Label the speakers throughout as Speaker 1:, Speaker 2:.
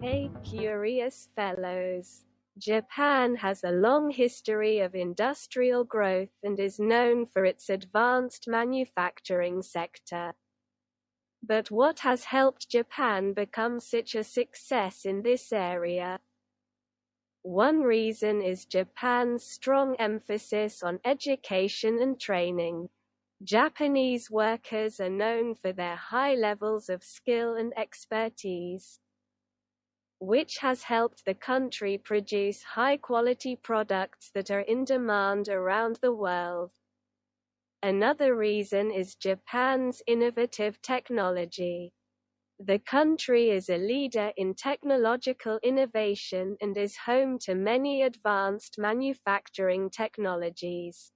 Speaker 1: Hey, curious fellows. Japan has a long history of industrial growth and is known for its advanced manufacturing sector. But what has helped Japan become such a success in this area? One reason is Japan's strong emphasis on education and training. Japanese workers are known for their high levels of skill and expertise, which has helped the country produce high-quality products that are in demand around the world. Another reason is Japan's innovative technology. The country is a leader in technological innovation and is home to many advanced manufacturing technologies.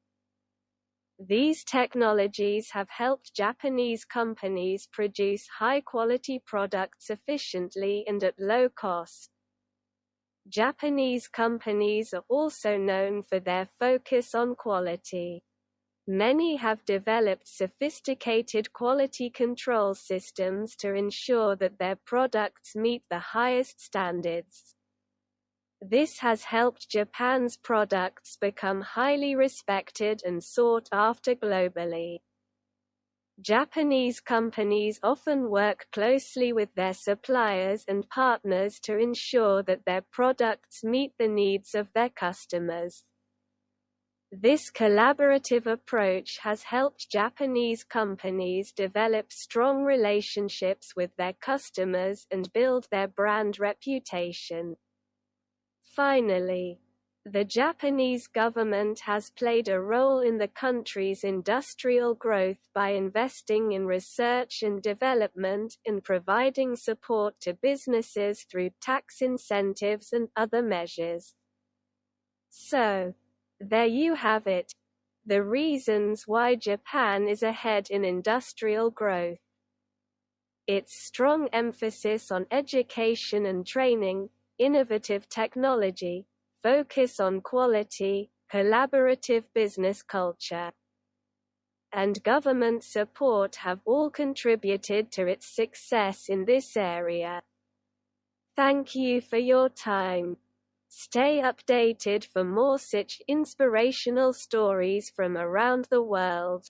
Speaker 1: These technologies have helped Japanese companies produce high-quality products efficiently and at low cost. Japanese companies are also known for their focus on quality. Many have developed sophisticated quality control systems to ensure that their products meet the highest standards. This has helped Japan's products become highly respected and sought after globally. Japanese companies often work closely with their suppliers and partners to ensure that their products meet the needs of their customers. This collaborative approach has helped Japanese companies develop strong relationships with their customers and build their brand reputation. Finally, the Japanese government has played a role in the country's industrial growth by investing in research and development and providing support to businesses through tax incentives and other measures. So, there you have it, the reasons why Japan is ahead in industrial growth. Its strong emphasis on education and training, innovative technology, focus on quality, collaborative business culture, and government support have all contributed to its success in this area. Thank you for your time. Stay updated for more such inspirational stories from around the world.